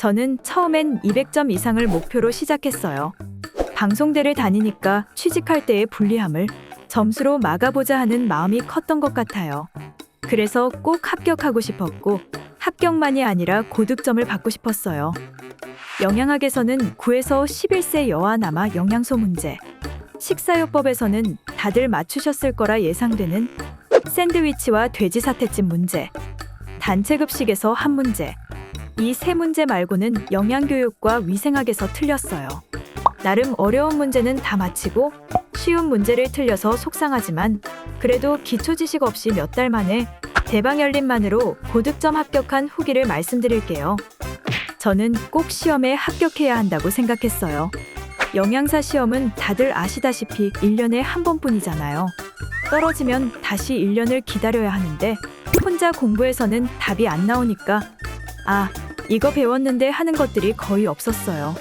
저는 처음엔 200점 이상을 목표로 시작했어요. 방송대를 다니니까 취직할 때의 불리함을 점수로 막아보자 하는 마음이 컸던 것 같아요. 그래서 꼭 합격하고 싶었고 합격만이 아니라 고득점을 받고 싶었어요. 영양학에서는 9에서 11세 여아 남아 영양소 문제, 식사요법에서는 다들 맞추셨을 거라 예상되는 샌드위치와 돼지 사태찜 문제, 단체급식에서 한 문제, 이 세 문제 말고는 영양교육과 위생학에서 틀렸어요. 나름 어려운 문제는 다 마치고 쉬운 문제를 틀려서 속상하지만 그래도 기초지식 없이 몇 달 만에 대방열림만으로 고득점 합격한 후기를 말씀드릴게요. 저는 꼭 시험에 합격해야 한다고 생각했어요. 영양사 시험은 다들 아시다시피 1년에 한 번뿐이잖아요. 떨어지면 다시 1년을 기다려야 하는데 혼자 공부해서는 답이 안 나오니까 이거 배웠는데 하는 것들이 거의 없었어요.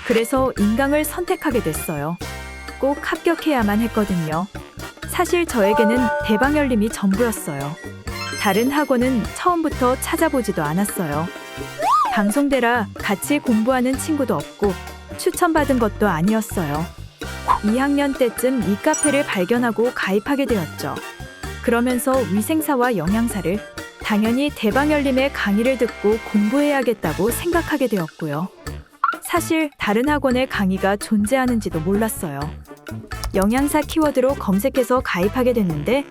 그래서 인강을 선택하게 됐어요. 꼭 합격해야만 했거든요. 사실 저에게는 대방열림이 전부였어요. 다른 학원은 처음부터 찾아보지도 않았어요. 방송대라 같이 공부하는 친구도 없고 추천받은 것도 아니었어요. 2학년 때쯤 이 카페를 발견하고 가입하게 되었죠. 그러면서 위생사와 영양사를 당연히 대방열림의 강의를 듣고 공부해야겠다고 생각하게 되었고요. 사실 다른 학원의 강의가 존재하는지도 몰랐어요. 영양사 키워드로 검색해서 가입하게 됐는데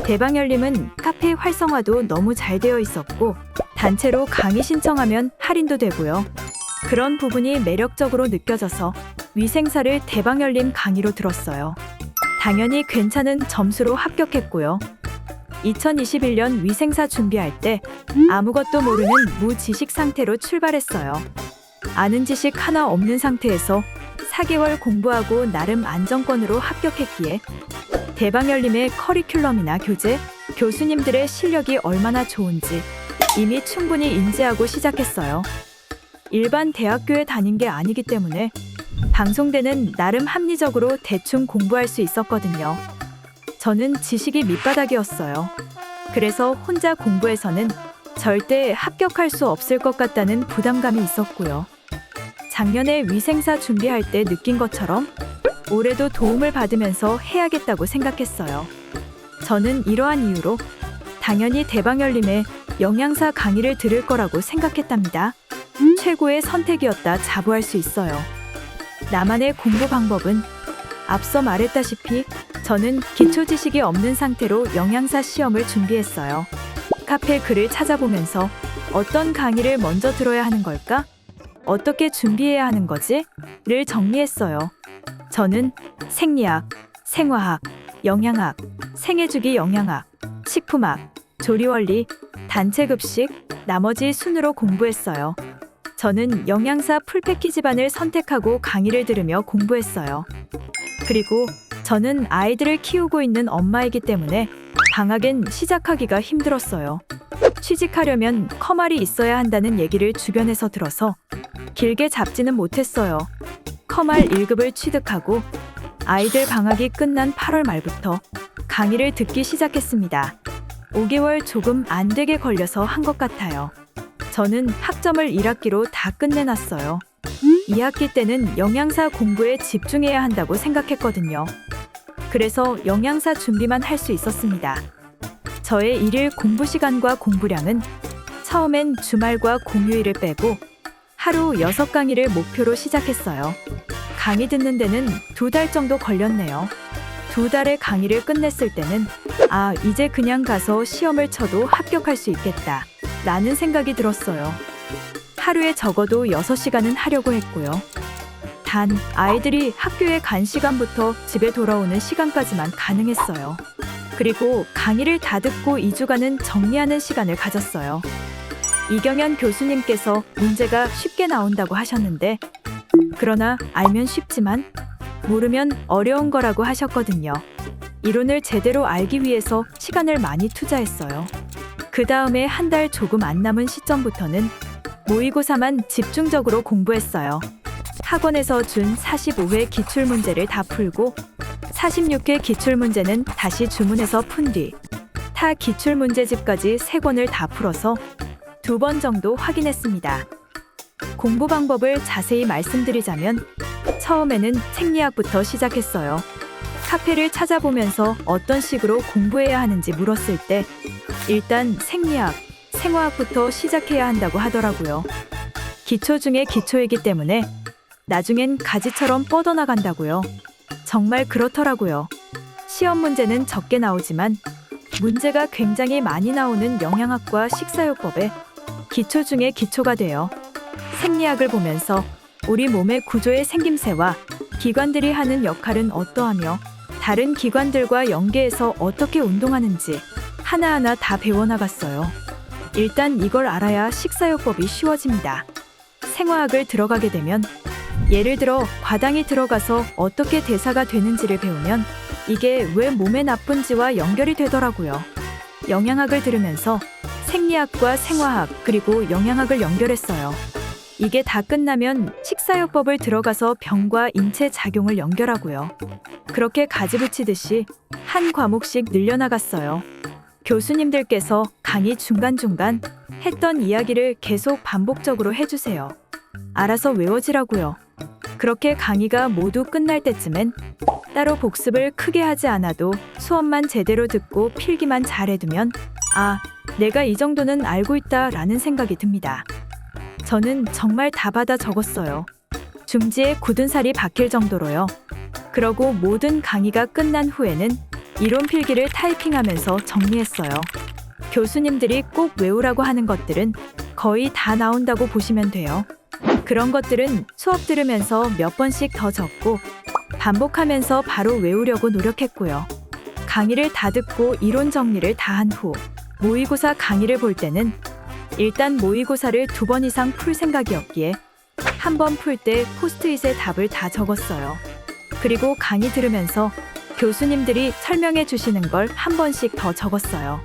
대방열림은 카페 활성화도 너무 잘 되어 있었고 단체로 강의 신청하면 할인도 되고요. 그런 부분이 매력적으로 느껴져서 위생사를 대방열림 강의로 들었어요. 당연히 괜찮은 점수로 합격했고요. 2021년 위생사 준비할 때 아무것도 모르는 무지식 상태로 출발했어요. 아는 지식 하나 없는 상태에서 4개월 공부하고 나름 안정권으로 합격했기에 대방열림의 커리큘럼이나 교재, 교수님들의 실력이 얼마나 좋은지 이미 충분히 인지하고 시작했어요. 일반 대학교에 다닌 게 아니기 때문에 방송대는 나름 합리적으로 대충 공부할 수 있었거든요. 저는 지식이 밑바닥이었어요. 그래서 혼자 공부해서는 절대 합격할 수 없을 것 같다는 부담감이 있었고요. 작년에 위생사 준비할 때 느낀 것처럼 올해도 도움을 받으면서 해야겠다고 생각했어요. 저는 이러한 이유로 당연히 대방열림의 영양사 강의를 들을 거라고 생각했답니다. 최고의 선택이었다 자부할 수 있어요. 나만의 공부 방법은 앞서 말했다시피 저는 기초 지식이 없는 상태로 영양사 시험을 준비했어요. 카페 글을 찾아보면서 어떤 강의를 먼저 들어야 하는 걸까? 어떻게 준비해야 하는 거지? 를 정리했어요. 저는 생리학, 생화학, 영양학, 생애주기 영양학, 식품학, 조리원리, 단체급식, 나머지 순으로 공부했어요. 저는 영양사 풀패키지반을 선택하고 강의를 들으며 공부했어요. 그리고 저는 아이들을 키우고 있는 엄마이기 때문에 방학엔 시작하기가 힘들었어요. 취직하려면 커말이 있어야 한다는 얘기를 주변에서 들어서 길게 잡지는 못했어요. 커말 1급을 취득하고 아이들 방학이 끝난 8월 말부터 강의를 듣기 시작했습니다. 5개월 조금 안 되게 걸려서 한 것 같아요. 저는 학점을 1학기로 다 끝내놨어요. 2학기 때는 영양사 공부에 집중해야 한다고 생각했거든요. 그래서 영양사 준비만 할 수 있었습니다. 저의 일일 공부 시간과 공부량은 처음엔 주말과 공휴일을 빼고 하루 6강의를 목표로 시작했어요. 강의 듣는 데는 2달 정도 걸렸네요. 2달의 강의를 끝냈을 때는 이제 그냥 가서 시험을 쳐도 합격할 수 있겠다 라는 생각이 들었어요. 하루에 적어도 6시간은 하려고 했고요. 단 아이들이 학교에 간 시간부터 집에 돌아오는 시간까지만 가능했어요. 그리고 강의를 다 듣고 2주간은 정리하는 시간을 가졌어요. 이경현 교수님께서 문제가 쉽게 나온다고 하셨는데 그러나 알면 쉽지만 모르면 어려운 거라고 하셨거든요. 이론을 제대로 알기 위해서 시간을 많이 투자했어요. 그 다음에 한 달 조금 안 남은 시점부터는 모의고사만 집중적으로 공부했어요. 학원에서 준 45회 기출문제를 다 풀고 46회 기출문제는 다시 주문해서 푼 뒤 타 기출문제집까지 3권을 다 풀어서 2번 정도 확인했습니다. 공부 방법을 자세히 말씀드리자면 처음에는 생리학부터 시작했어요. 카페를 찾아보면서 어떤 식으로 공부해야 하는지 물었을 때 일단 생리학, 생화학부터 시작해야 한다고 하더라고요. 기초 중에 기초이기 때문에 나중엔 가지처럼 뻗어나간다고요. 정말 그렇더라고요. 시험 문제는 적게 나오지만 문제가 굉장히 많이 나오는 영양학과 식사요법에 기초 중에 기초가 돼요. 생리학을 보면서 우리 몸의 구조의 생김새와 기관들이 하는 역할은 어떠하며 다른 기관들과 연계해서 어떻게 운동하는지 하나하나 다 배워나갔어요. 일단 이걸 알아야 식사요법이 쉬워집니다. 생화학을 들어가게 되면 예를 들어 과당이 들어가서 어떻게 대사가 되는지를 배우면 이게 왜 몸에 나쁜지와 연결이 되더라고요. 영양학을 들으면서 생리학과 생화학 그리고 영양학을 연결했어요. 이게 다 끝나면 식사요법을 들어가서 병과 인체 작용을 연결하고요. 그렇게 가지붙이듯이 한 과목씩 늘려나갔어요. 교수님들께서 강의 중간중간 했던 이야기를 계속 반복적으로 해주세요. 알아서 외워지라고요. 그렇게 강의가 모두 끝날 때쯤엔 따로 복습을 크게 하지 않아도 수업만 제대로 듣고 필기만 잘해두면 아, 내가 이 정도는 알고 있다 라는 생각이 듭니다. 저는 정말 다 받아 적었어요. 중지에 굳은 살이 박힐 정도로요. 그러고 모든 강의가 끝난 후에는 이론 필기를 타이핑하면서 정리했어요. 교수님들이 꼭 외우라고 하는 것들은 거의 다 나온다고 보시면 돼요. 그런 것들은 수업 들으면서 몇 번씩 더 적고 반복하면서 바로 외우려고 노력했고요. 강의를 다 듣고 이론 정리를 다 한 후 모의고사 강의를 볼 때는 일단 모의고사를 2번 이상 풀 생각이었기에 한 번 풀 때 포스트잇에 답을 다 적었어요. 그리고 강의 들으면서 교수님들이 설명해 주시는 걸 한 번씩 더 적었어요.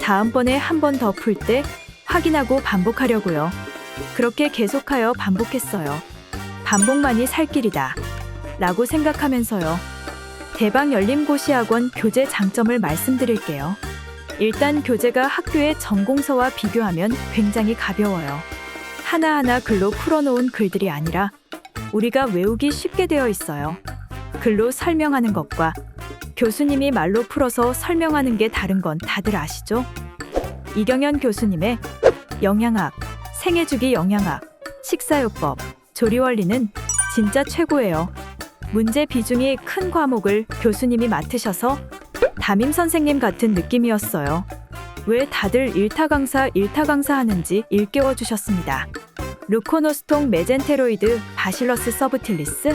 다음번에 한 번 더 풀 때 확인하고 반복하려고요. 그렇게 계속하여 반복했어요. 반복만이 살 길이다 라고 생각하면서요. 대방열림고시학원 교재 장점을 말씀드릴게요. 일단 교재가 학교의 전공서와 비교하면 굉장히 가벼워요. 하나하나 글로 풀어놓은 글들이 아니라 우리가 외우기 쉽게 되어 있어요. 글로 설명하는 것과 교수님이 말로 풀어서 설명하는 게 다른 건 다들 아시죠? 이경연 교수님의 영양학, 생애주기 영양학, 식사요법, 조리원리는 진짜 최고예요. 문제 비중이 큰 과목을 교수님이 맡으셔서 담임 선생님 같은 느낌이었어요. 왜 다들 일타 강사 하는지 일깨워 주셨습니다. 루코노스통 메젠테로이드 바실러스 서브틸리스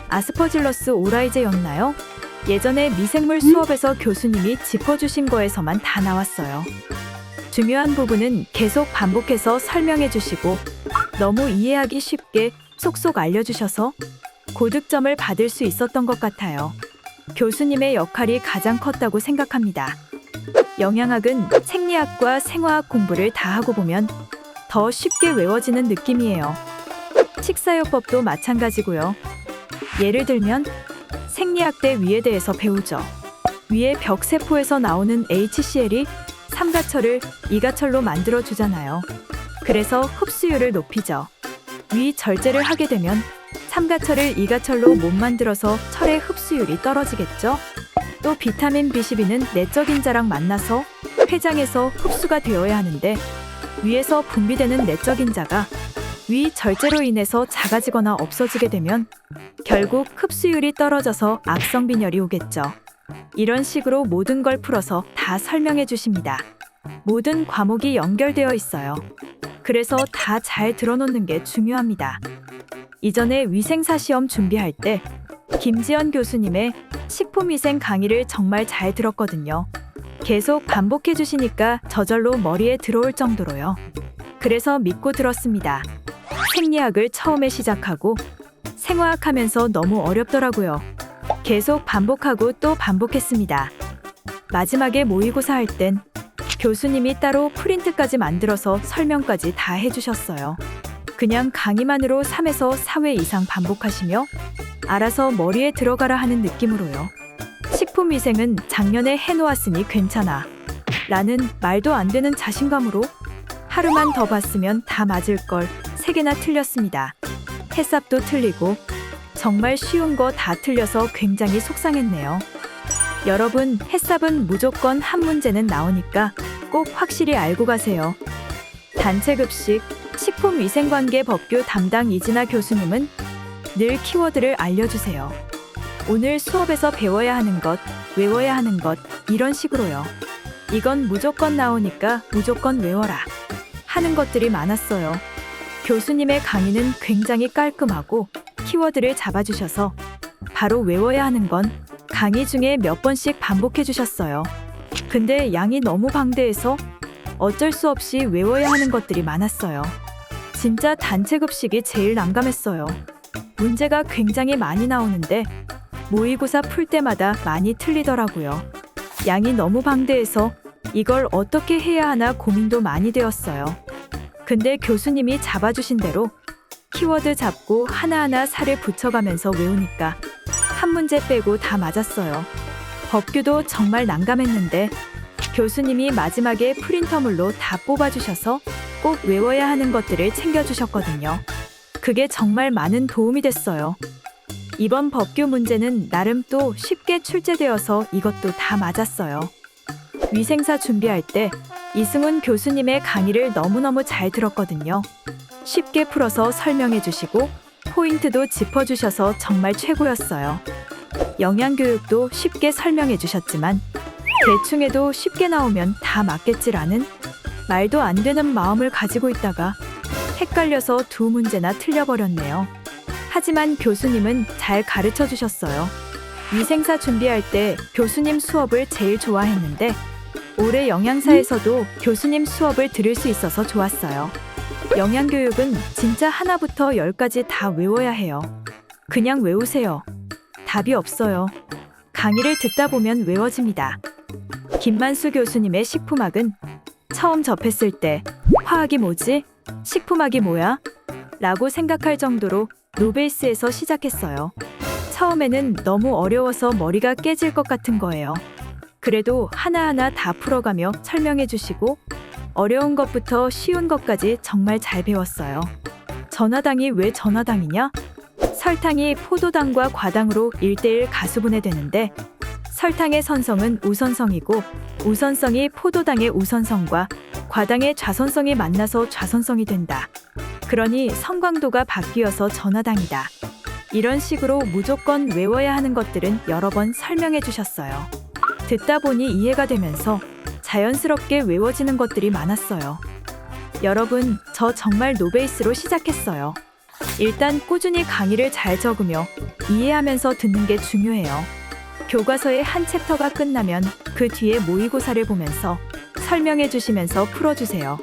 아스퍼질러스 오라이제였나요? 예전에 미생물 수업에서 교수님이 짚어주신 거에서만 다 나왔어요. 중요한 부분은 계속 반복해서 설명해 주시고 너무 이해하기 쉽게 속속 알려주셔서 고득점을 받을 수 있었던 것 같아요. 교수님의 역할이 가장 컸다고 생각합니다. 영양학은 생리학과 생화학 공부를 다 하고 보면 더 쉽게 외워지는 느낌이에요. 식사요법도 마찬가지고요. 예를 들면 생리학 때 위에 대해서 배우죠. 위에 벽세포에서 나오는 HCl이 삼가철을 이가철로 만들어 주잖아요. 그래서 흡수율을 높이죠. 위 절제를 하게 되면 삼가철을 이가철로 못 만들어서 철의 흡수율이 떨어지겠죠. 또 비타민 B12는 내적 인자랑 만나서 췌장에서 흡수가 되어야 하는데 위에서 분비되는 내적 인자가 위 절제로 인해서 작아지거나 없어지게 되면 결국 흡수율이 떨어져서 악성 빈혈이 오겠죠. 이런 식으로 모든 걸 풀어서 다 설명해 주십니다. 모든 과목이 연결되어 있어요. 그래서 다 잘 들어놓는 게 중요합니다. 이전에 위생사 시험 준비할 때 김지연 교수님의 식품위생 강의를 정말 잘 들었거든요. 계속 반복해 주시니까 저절로 머리에 들어올 정도로요. 그래서 믿고 들었습니다. 생리학을 처음에 시작하고 생화학 하면서 너무 어렵더라고요. 계속 반복하고 또 반복했습니다. 마지막에 모의고사 할 땐 교수님이 따로 프린트까지 만들어서 설명까지 다 해주셨어요. 그냥 강의만으로 3에서 4회 이상 반복하시며 알아서 머리에 들어가라 하는 느낌으로요. 식품위생은 작년에 해놓았으니 괜찮아 라는 말도 안 되는 자신감으로 하루만 더 봤으면 다 맞을 걸 3개나 틀렸습니다. 해삽도 틀리고 정말 쉬운 거 다 틀려서 굉장히 속상했네요. 여러분, 해삽은 무조건 한 문제는 나오니까 꼭 확실히 알고 가세요. 단체급식 식품위생관계 법규 담당 이진아 교수님은 늘 키워드를 알려주세요. 오늘 수업에서 배워야 하는 것, 외워야 하는 것, 이런 식으로요. 이건 무조건 나오니까 무조건 외워라 하는 것들이 많았어요. 교수님의 강의는 굉장히 깔끔하고 키워드를 잡아주셔서 바로 외워야 하는 건 강의 중에 몇 번씩 반복해 주셨어요. 근데 양이 너무 방대해서 어쩔 수 없이 외워야 하는 것들이 많았어요. 진짜 단체급식이 제일 난감했어요. 문제가 굉장히 많이 나오는데 모의고사 풀 때마다 많이 틀리더라고요. 양이 너무 방대해서 이걸 어떻게 해야 하나 고민도 많이 되었어요. 근데 교수님이 잡아주신 대로 키워드 잡고 하나하나 살을 붙여가면서 외우니까 한 문제 빼고 다 맞았어요. 법규도 정말 난감했는데 교수님이 마지막에 프린터물로 다 뽑아주셔서 꼭 외워야 하는 것들을 챙겨주셨거든요. 그게 정말 많은 도움이 됐어요. 이번 법규 문제는 나름 또 쉽게 출제되어서 이것도 다 맞았어요. 위생사 준비할 때 이승훈 교수님의 강의를 너무너무 잘 들었거든요. 쉽게 풀어서 설명해 주시고 포인트도 짚어주셔서 정말 최고였어요. 영양교육도 쉽게 설명해 주셨지만 대충 해도 쉽게 나오면 다 맞겠지라는 말도 안 되는 마음을 가지고 있다가 헷갈려서 2문제나 틀려버렸네요. 하지만 교수님은 잘 가르쳐 주셨어요. 위생사 준비할 때 교수님 수업을 제일 좋아했는데 올해 영양사에서도 교수님 수업을 들을 수 있어서 좋았어요. 영양교육은 진짜 하나부터 10까지 다 외워야 해요. 그냥 외우세요. 답이 없어요. 강의를 듣다 보면 외워집니다. 김만수 교수님의 식품학은 처음 접했을 때 화학이 뭐지? 식품학이 뭐야? 라고 생각할 정도로 노베이스에서 시작했어요. 처음에는 너무 어려워서 머리가 깨질 것 같은 거예요. 그래도 하나하나 다 풀어가며 설명해 주시고 어려운 것부터 쉬운 것까지 정말 잘 배웠어요. 전화당이 왜 전화당이냐? 설탕이 포도당과 과당으로 1:1 가수분해되는데 설탕의 선성은 우선성이고 우선성이 포도당의 우선성과 과당의 좌선성이 만나서 좌선성이 된다. 그러니 성광도가 바뀌어서 전화당이다. 이런 식으로 무조건 외워야 하는 것들은 여러 번 설명해 주셨어요. 듣다 보니 이해가 되면서 자연스럽게 외워지는 것들이 많았어요. 여러분, 저 정말 노베이스로 시작했어요. 일단 꾸준히 강의를 잘 적으며 이해하면서 듣는 게 중요해요. 교과서의 한 챕터가 끝나면 그 뒤에 모의고사를 보면서 설명해 주시면서 풀어주세요.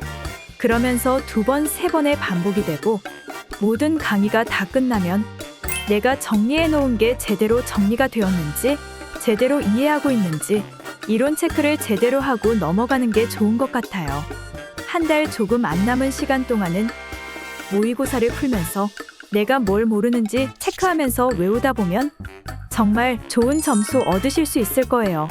그러면서 2번, 3번의 반복이 되고 모든 강의가 다 끝나면 내가 정리해 놓은 게 제대로 정리가 되었는지 제대로 이해하고 있는지 이론 체크를 제대로 하고 넘어가는 게 좋은 것 같아요. 한 달 조금 안 남은 시간 동안은 모의고사를 풀면서 내가 뭘 모르는지 체크하면서 외우다 보면 정말 좋은 점수 얻으실 수 있을 거예요.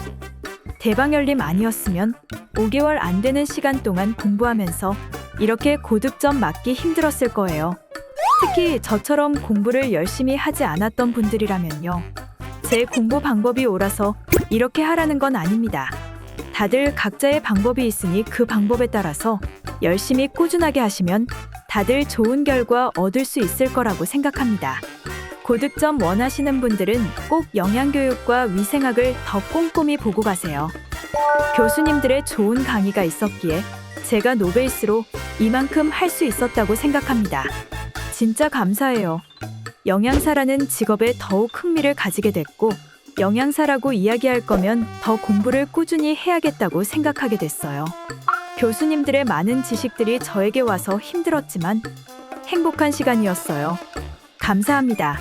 대방열림 아니었으면 5개월 안 되는 시간 동안 공부하면서 이렇게 고득점 맞기 힘들었을 거예요. 특히 저처럼 공부를 열심히 하지 않았던 분들이라면요. 제 공부 방법이 옳아서 이렇게 하라는 건 아닙니다. 다들 각자의 방법이 있으니 그 방법에 따라서 열심히 꾸준하게 하시면 다들 좋은 결과 얻을 수 있을 거라고 생각합니다. 고득점 원하시는 분들은 꼭 영양교육과 위생학을 더 꼼꼼히 보고 가세요. 교수님들의 좋은 강의가 있었기에 제가 노베이스로 이만큼 할 수 있었다고 생각합니다. 진짜 감사해요. 영양사라는 직업에 더욱 흥미를 가지게 됐고 영양사라고 이야기할 거면 더 공부를 꾸준히 해야겠다고 생각하게 됐어요. 교수님들의 많은 지식들이 저에게 와서 힘들었지만 행복한 시간이었어요. 감사합니다.